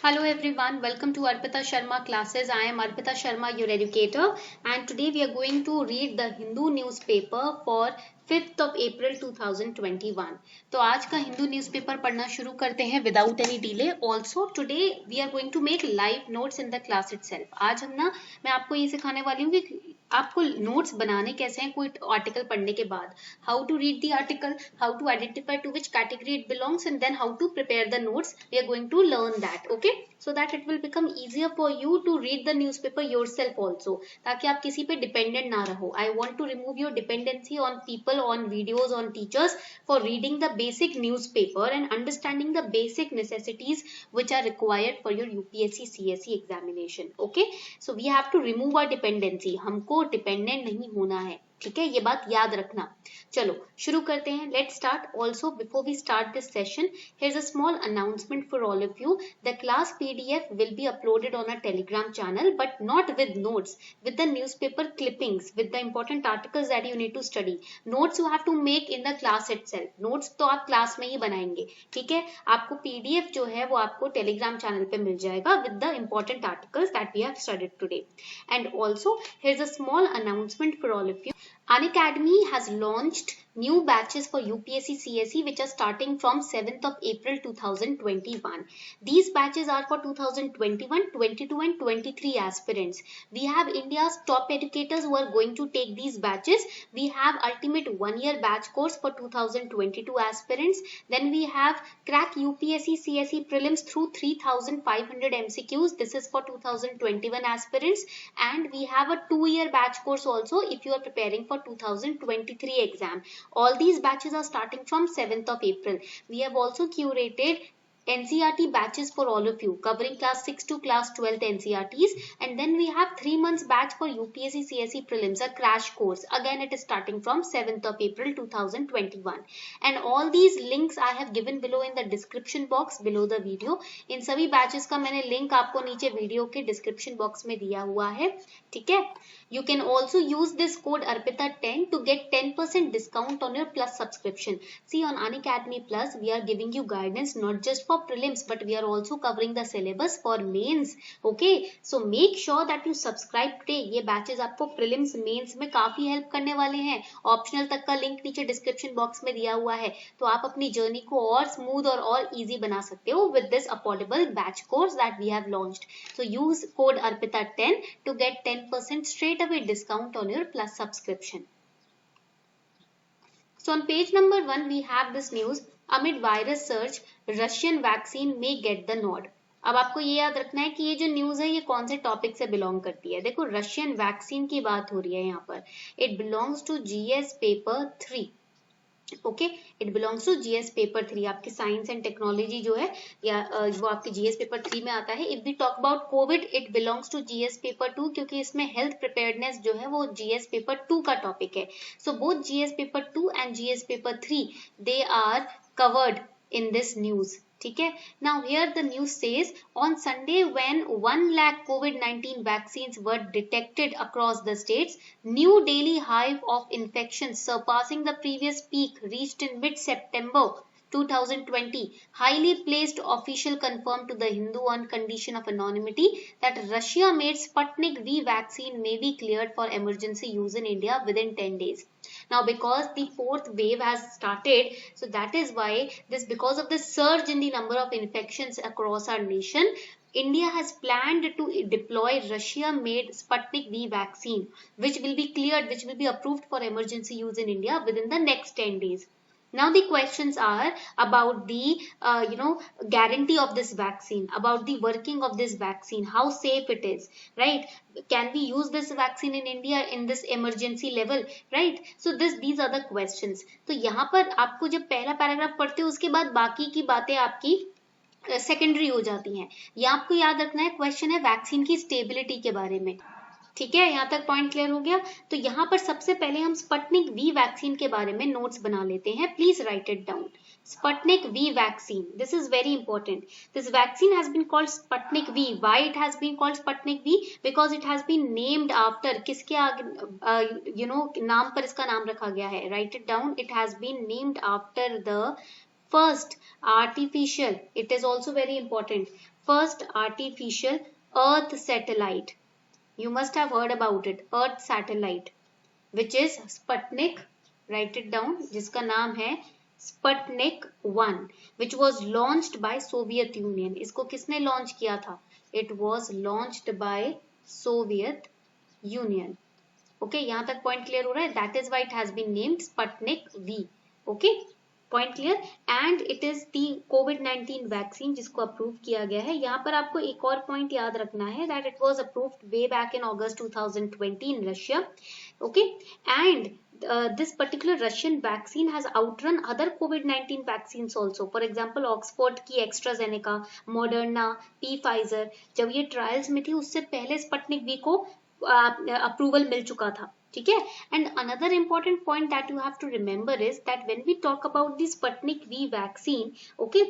Hello everyone, welcome to Arpita Sharma classes. I am Arpita Sharma, your educator, and today we are going to read the Hindu newspaper for 5th of April 2021. तो आज का Hindu newspaper पढ़ना शुरू करते हैं without any delay. Also today we are going to make live notes in the class itself. आज मैं आपको ये सिखाने वाली हूँ कि आपको नोट्स बनाने कैसे हैं कोई आर्टिकल पढ़ने के बाद. How to read the article, how to identify to which category it belongs and then how to prepare the notes. We are going to learn that. Okay, so that it will become easier for you to read the newspaper yourself also, ताकि आप किसी पे dependent ना रहो. I want to remove your dependency on people, on videos, on teachers for reading the basic newspaper and understanding the basic necessities which are required for your UPSC CSE examination. Okay, so we have to remove our dependency. हमको dependent नहीं होना है. ठीक है, ये बात याद रखना. चलो शुरू करते हैं. Let's start. Also before we start this session, here is a small announcement for all of you. The class PDF will be uploaded on a Telegram channel, but not with notes, with the newspaper clippings, with the important articles that you need to study. Notes you have to make in the class itself. Notes तो आप class में ही बनाएंगे. ठीक है, आपको PDF जो है वो आपको Telegram channel पे मिल जाएगा with the important articles that we have studied today. And also here's a small announcement for all of you. Unacademy has launched new batches for UPSC CSE which are starting from 7th of April 2021. These batches are for 2021, 22 and 23 aspirants. We have India's top educators who are going to take these batches. We have ultimate 1-year batch course for 2022 aspirants. Then we have crack UPSC CSE prelims through 3500 MCQs. This is for 2021 aspirants. And we have a 2-year batch course also if you are preparing for 2023 exam. All these batches are starting from 7th of April. We have also curated NCERT batches for all of you, covering class 6 to class 12 NCERTs, and then we have 3 months batch for UPSC CSE prelims, a crash course. Again, it is starting from 7th of April 2021. And all these links I have given below in the description box below the video. इन सभी batches का मैंने link आपको नीचे video के description box में दिया हुआ है. ठीक है? You can also use this code ARPITA10 to get 10% discount on your Plus subscription. See, on Unacademy Plus, we are giving you guidance not just for prelims, but we are also covering the syllabus for mains. Okay, so make sure that you subscribe today. ये batches आपको prelims, mains में काफी help करने वाले हैं. Optional तक का link नीचे description box में दिया हुआ है. तो आप अपनी journey को और smooth और easy बना सकते हो with this affordable batch course that we have launched. So use code ARPITA10 to get 10% straight away discount on your Plus subscription. So on page number 1 we have this news. Amid virus surge, Russian vaccine may get the nod. अब आपको ये याद रखना है कि ये जो news है ये कौन से टॉपिक से बिलोंग करती है. देखो, रशियन वैक्सीन की बात हो रही है यहाँ पर. It belongs to GS paper 3. Okay, it belongs to GS paper 3. आपकी साइंस एंड टेक्नोलॉजी जो है या वो आपके GS पेपर 3 में आता है. If we talk about Covid, it belongs to GS paper 2, क्योंकि इसमें हेल्थ प्रिपेयर्डनेस जो है वो GS पेपर 2 का टॉपिक है. So both GS paper 2 and GS paper 3 they are covered in this news. ठीक है. Now here the news says, on Sunday when 1 lakh COVID-19 vaccines were detected across the states, new daily high of infections surpassing the previous peak reached in mid-September 2020. Highly placed official confirmed to the Hindu on condition of anonymity that Russia made Sputnik V vaccine may be cleared for emergency use in India within 10 days. Now, because the 4th wave has started, so that is why because of the surge in the number of infections across our nation, India has planned to deploy Russia-made Sputnik V vaccine, which will be cleared, which will be approved for emergency use in India within the next 10 days. Now the questions are about the guarantee of this vaccine, about the working of this vaccine, how safe it is, right? Can we use this vaccine in India in this emergency level, right? So these are the questions. तो यहाँ पर आपको जब पहला paragraph पढ़ते हो उसके बाद बाकी की बातें आपकी सेकेंडरी हो जाती हैं. ये आपको याद रखना है. क्वेश्चन है वैक्सीन की स्टेबिलिटी के बारे में. ठीक है, यहाँ तक पॉइंट क्लियर हो गया. तो यहाँ पर सबसे पहले हम स्पटनिक V वैक्सीन के बारे में नोट्स बना लेते हैं. Please right it down. Sputnik V vaccine. This is very important. This vaccine has been called Sputnik V. Why it has been called Sputnik V? Because it has been named after किसके आगे नाम पर इसका नाम रखा गया है. Write it down. It has been named after the First artificial, it is also very important, first artificial Earth satellite. You must have heard about it, Earth satellite, which is Sputnik. Write it down, जिसका नाम है Sputnik 1, which was launched by Soviet Union. इसको किसने launch किया था? It was launched by Soviet Union. Okay, यहाँ तक point clear हो रहा है? That is why it has been named Sputnik V. Okay, point clear. And it is the covid vaccine जिसको अप्रूव किया गया है. यहाँ पर आपको एक और पॉइंट याद रखना है that it was approved way back in August 2020 in Russia. Okay, and this particular Russian vaccine has outrun other COVID-19 vaccines also. For example, Oxford की AstraZeneca, Moderna, Pfizer, जब ये ट्रायल्स में थी उससे पहले स्पटनिक वी को approval मिल चुका था. ठीक है. And another important point that you have to remember is that when we talk about the Sputnik V vaccine, okay,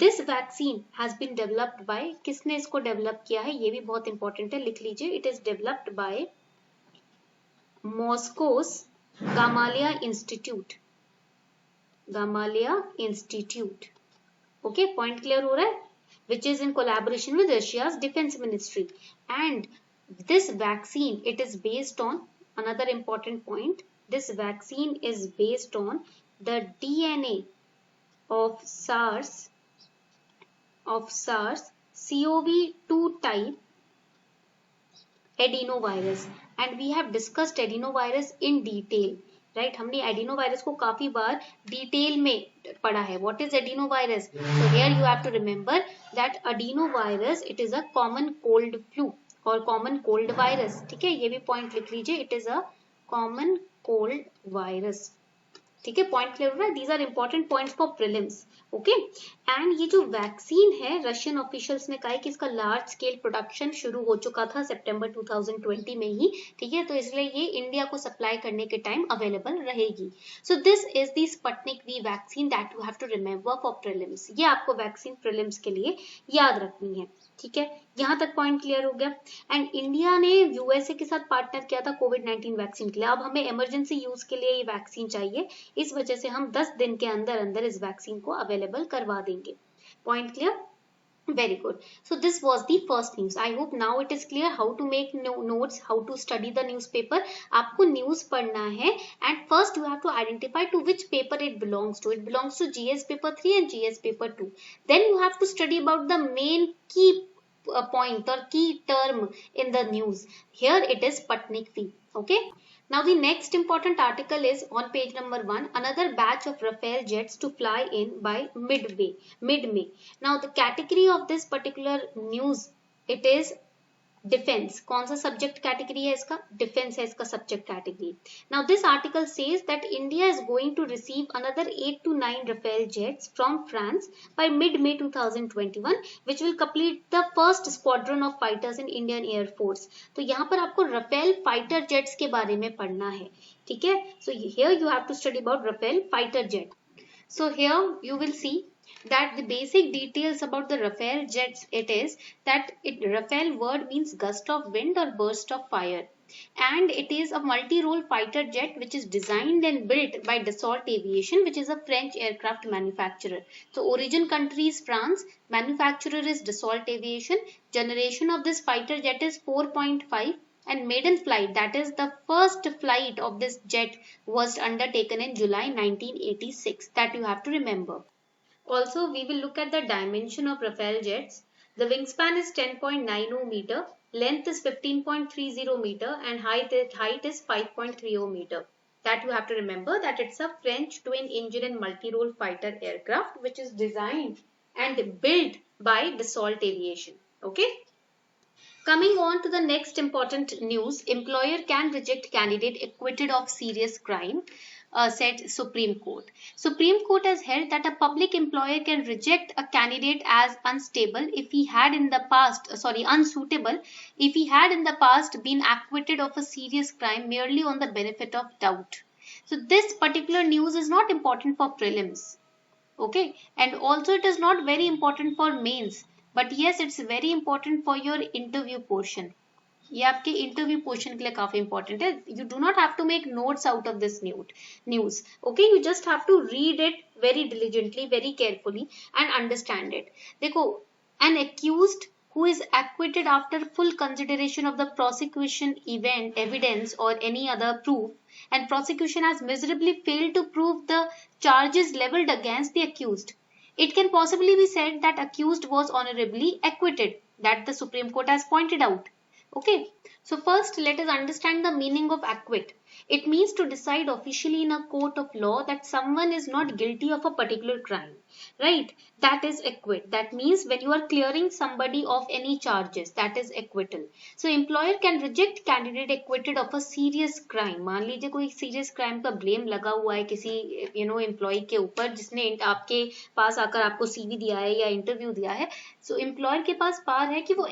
this vaccine has been developed by, किसने इसको डेवलप किया है ये भी बहुत इंपॉर्टेंट है, लिख लीजिए. It is developed by Moscow's Gamaleya Institute. Gamaleya Institute. Okay, point clear हो रहा है? Which is in collaboration with Russia's Defense Ministry. And this vaccine, it is based on another important point. This vaccine is based on the DNA of SARS-CoV-2 type adenovirus. And we have discussed adenovirus in detail, right. हमने adenovirus को काफी बार detail में पढ़ा है. What is adenovirus? So here you have to remember that adenovirus it is a common cold flu और common cold virus. ठीक है, ये भी पॉइंट लिख लीजिए. It is a common cold virus. ठीक है, पॉइंट क्लियर हो रहा है? These are important points for prelims. Okay, and ये जो वैक्सीन है रशियन ऑफिशियल्स ने कहा है कि इसका लार्ज स्केल प्रोडक्शन शुरू हो चुका था सितंबर 2020 में ही. ठीक है, तो इसलिए ये इंडिया को सप्लाई करने के टाइम अवेलेबल रहेगी. So this is the Sputnik V vaccine that you have to remember for prelims. ये आपको वैक्सीन प्रीलिम्स के लिए याद रखनी है. ठीक है, यहाँ तक पॉइंट क्लियर हो गया. एंड इंडिया ने यूएसए के साथ पार्टनर किया था कोविड-19 वैक्सीन के लिए. अब हमें इमरजेंसी यूज के लिए ये वैक्सीन चाहिए, इस वजह से हम 10 दिन के अंदर अंदर इस वैक्सीन को अवेलेबल करवा देंगे. Point clear? Very good. So this was the first news. I hope now it is clear how to make notes, how to study the newspaper. आपको न्यूज पढ़ना है and first you have to identify to which paper it belongs to. It belongs to GS paper 3 and GS paper 2. Then you have to study about the main key point or key term in the news. Here it is Sputnik V. Okay. Now the next important article is on page number 1. Another batch of Rafale jets to fly in by mid-May. Now the category of this particular news, it is defence. कौन सा subject category है इसका? Defence है इसका subject category. Now this article says that India is going to receive another 8 to 9 Rafale jets from France by mid-May 2021 which will complete the first squadron of fighters in Indian Air Force. तो यहाँ पर आपको Rafale fighter jets के बारे में पढ़ना है. ठीक है, so here you have to study about Rafale fighter jet. So here you will see that the basic details about the Rafale jets, it is that Rafale word means gust of wind or burst of fire, and it is a multi-role fighter jet which is designed and built by Dassault Aviation, which is a French aircraft manufacturer. So origin country is France, manufacturer is Dassault Aviation. Generation of this fighter jet is 4.5 and maiden flight, that is the first flight of this jet, was undertaken in July 1986. That you have to remember. Also, we will look at the dimension of Rafale jets. The wingspan is 10.90 meter, length is 15.30 meter, and height is 5.30 meter. That you have to remember that it's a French twin-engine and multi-role fighter aircraft which is designed and built by Dassault Aviation. Okay. Coming on to the next important news, employer can reject candidate acquitted of serious crime. Said Supreme Court. Supreme Court has held that a public employer can reject a candidate as unsuitable if he had in the past been acquitted of a serious crime merely on the benefit of doubt. So this particular news is not important for prelims. Okay, and also it is not very important for mains, but yes, it's very important for your interview portion. ये आपके interview portion के लिए काफी important है. You do not have to make notes out of this news. Okay, you just have to read it very diligently, very carefully and understand it. देखो, an accused who is acquitted after full consideration of the prosecution evidence or any other proof, and prosecution has miserably failed to prove the charges leveled against the accused, it can possibly be said that accused was honorably acquitted, that the Supreme Court has pointed out. Okay, so first let us understand the meaning of acquit. It means to decide officially in a court of law that someone is not guilty of a particular crime, right? That is acquit. That means when you are clearing somebody of any charges, that is acquittal. So employer can reject candidate acquitted of a serious crime. मान लीजिए कोई serious crime का blame लगा हुआ है किसी employee के ऊपर, जिसने आपके पास आकर आपको CV दिया है या interview दिया है. So employer के पास पावर है कि वो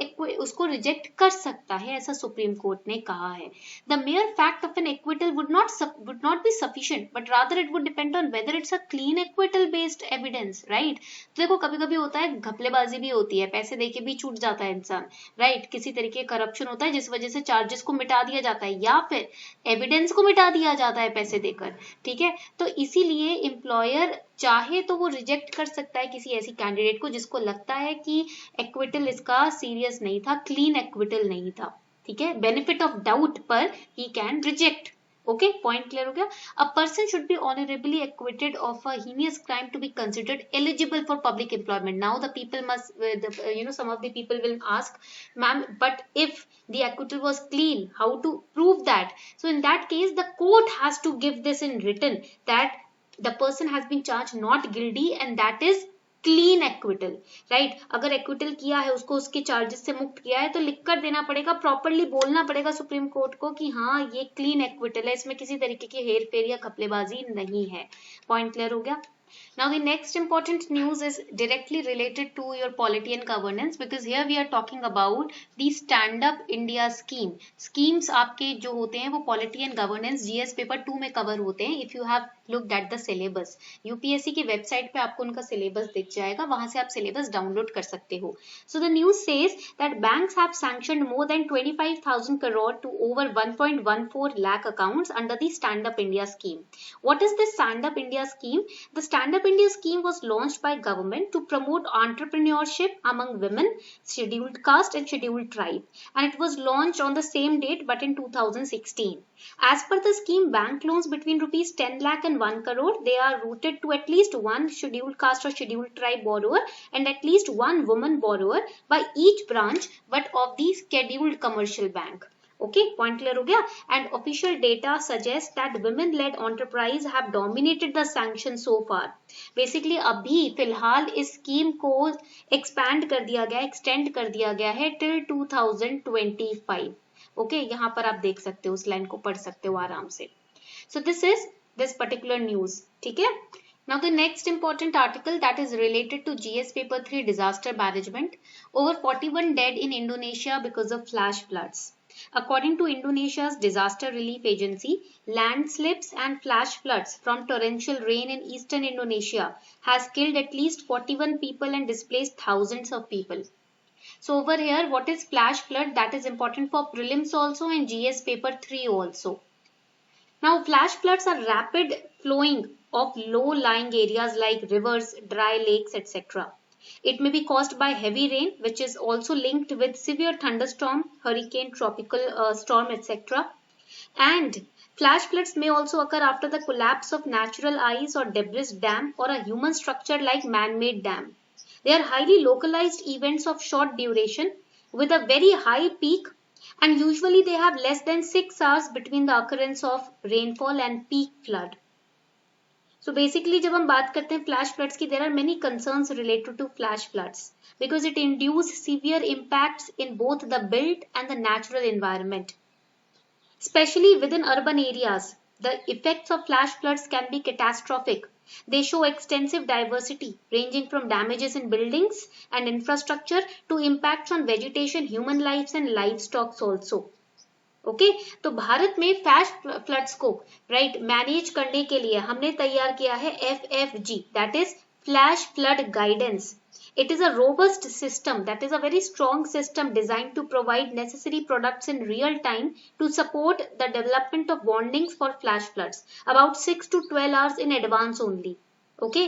उसको reject कर सकता है, ऐसा सुप्रीम कोर्ट ने कहा है. The mere fact of an acquittal would not be sufficient, but rather it would depend on whether it's a clean acquittal based evidence, right? तो देखो, कभी कभी होता है घपलेबाजी भी होती है, पैसे देके भी छूट जाता है इंसान, राइट? किसी तरीके करप्शन होता है जिस वजह से चार्जेस को मिटा दिया जाता है या फिर एविडेंस को मिटा दिया जाता है पैसे देकर, ठीक है? तो इसीलिए एम्प्लॉयर चाहे तो वो रिजेक्ट कर सकता है किसी ऐसी कैंडिडेट को जिसको लगता है कि एक्विटल इसका सीरियस नहीं था, क्लीन एक्विटल नहीं था, ठीक है? बेनिफिट ऑफ डाउट पर he can reject. Okay, point clear हो गया? A person should be honorably acquitted of a heinous crime to be considered eligible for public employment. Now the people must, some of the people will ask, ma'am, but if the acquittal was clean, how to prove that? So in that case, the court has to give this in written that the person has been charged not guilty and that is clean acquittal, right? अगर acquittal किया है, उसको उसके charges से मुक्त किया है, तो लिखकर देना पड़ेगा, प्रॉपरली बोलना पड़ेगा सुप्रीम कोर्ट को कि हाँ ये क्लीन एक्विटल है, इसमें किसी तरीके की हेर फेर या घपलेबाजी नहीं है. पॉइंट क्लियर हो गया? Now the next important news is directly related to your polity and governance, because here we are talking about the Stand Up India scheme. Schemes आपके जो होते हैं वो polity and governance GS paper 2 में cover होते हैं. If you have looked at the syllabus, UPSC की website पे आपको उनका सिलेबस दिख जाएगा, वहां से आप सिलेबस डाउनलोड कर सकते हो. So the news says that banks have sanctioned more than 25,000 crore to over 1.14 lakh accounts under the Stand Up India scheme. What is this Stand Up India scheme? The Stand Up India scheme was launched by government to promote entrepreneurship among women, scheduled caste and scheduled tribe, and it was launched on the same date but in 2016. As per the scheme, bank loans between rupees 10 lakh and 1 crore, they are routed to at least one scheduled caste or scheduled tribe borrower and at least one woman borrower by each branch but of the scheduled commercial bank. Okay, point clear हो गया? And official data suggests that women-led enterprise have dominated the sanction so far. Basically अभी फिलहाल इस scheme को expand कर दिया गया, extend कर दिया गया है till 2025. Okay, यहाँ पर आप देख सकते हो, उस लाइन को पढ़ सकते हो आराम से. So this is this particular news. ठीक है? Now the next important article that is related to GS paper 3 disaster management. Over 41 dead in Indonesia because of flash floods. According to Indonesia's disaster relief agency, landslips and flash floods from torrential rain in eastern Indonesia has killed at least 41 people and displaced thousands of people. So over here, what is flash flood? That is important for prelims also and GS paper 3 also. Now flash floods are rapid flowing of low-lying areas like rivers, dry lakes, etc. It may be caused by heavy rain, which is also linked with severe thunderstorm, hurricane, tropical storm, etc. And flash floods may also occur after the collapse of natural ice or debris dam or a human structure like man-made dam. They are highly localized events of short duration with a very high peak, and usually they have less than 6 hours between the occurrence of rainfall and peak flood. So basically जब हम बात करते हैं flash floods की, there are many concerns related to flash floods because it induces severe impacts in both the built and the natural environment. Especially within urban areas, the effects of flash floods can be catastrophic. They show extensive diversity ranging from damages in buildings and infrastructure to impacts on vegetation, human lives and livestock also. Okay तो भारत में flash floods को manage करने के लिए हमने तैयार किया है FFG, that is flash flood guidance. It is a robust system, that is a very strong system designed to provide necessary products in real time to support the development of bondings for flash floods about 6 to 12 hours in advance only. Okay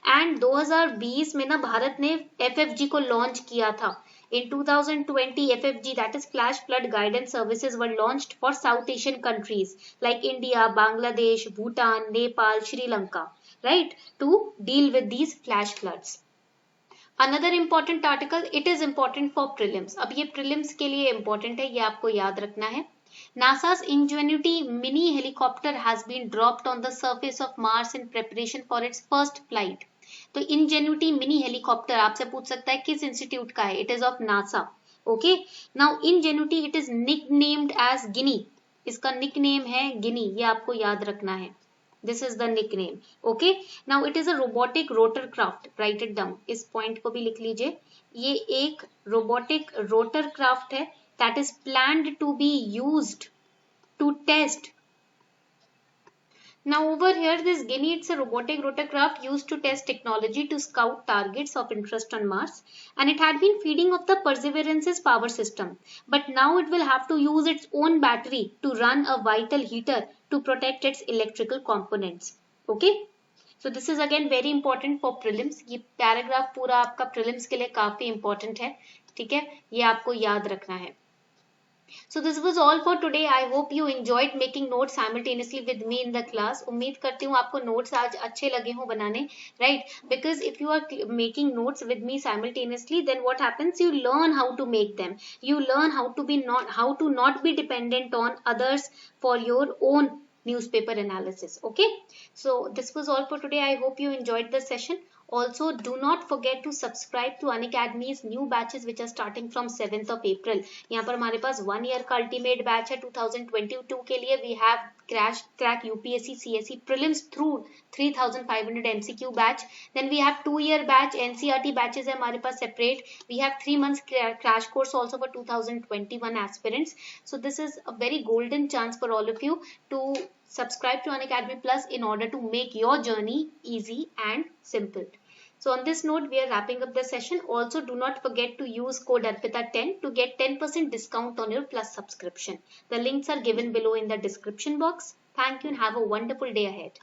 and 2020 में ना भारत ने एफएफजी को launch किया था. In 2020, FFG, that is Flash Flood Guidance Services, were launched for South Asian countries like India, Bangladesh, Bhutan, Nepal, Sri Lanka, right, to deal with these flash floods. Another important article, it is important for prelims. अब ये prelims के लिए important है, ये आपको याद रखना है. NASA's Ingenuity mini helicopter has been dropped on the surface of Mars in preparation for its first flight. तो Ingenuity mini helicopter आपसे पूछ सकता है किस इंस्टीट्यूट का है. It is of NASA. Okay. Now Ingenuity, it is nicknamed as Guinea. इसका nickname है Guinea. ये आपको याद रखना है. This is the nickname. Okay. Now it is a robotic rotor craft. Write it down. इस point को भी लिख लीजिए. ये एक robotic rotor craft है that is planned to be used to test. Now over here, this Guinea, it's a robotic rotorcraft used to test technology to scout targets of interest on Mars, and it had been feeding off the Perseverance's power system. But now it will have to use its own battery to run a vital heater to protect its electrical components. Okay? So this is again very important for prelims. ये paragraph पूरा आपका prelims के लिए काफी important है. ठीक है? ये आपको याद रखना है. So this was all for today. I hope you enjoyed making notes simultaneously with me in the class. उम्मीद करती हूँ आपको notes आज अच्छे लगे हों बनाने, right? Because if you are making notes with me simultaneously, then what happens? You learn how to make them. You learn how to not be dependent on others for your own newspaper analysis. Okay? So this was all for today. I hope you enjoyed the session. Also, do not forget to subscribe to Unacademy's new batches which are starting from 7th of April. यहाँ पर हमारे पास 1 year का ultimate batch है 2022 के लिए. We have crack UPSC CSE prelims through 3500 MCQ batch. Then we have 2 year batch, NCERT batches है हमारे पास separate. We have 3 months crash course also for 2021 aspirants. So this is a very golden chance for all of you to subscribe to Unacademy Plus in order to make your journey easy and simple. So on this note, we are wrapping up the session. Also, do not forget to use code ARPITA10 to get 10% discount on your Plus subscription. The links are given below in the description box. Thank you and have a wonderful day ahead.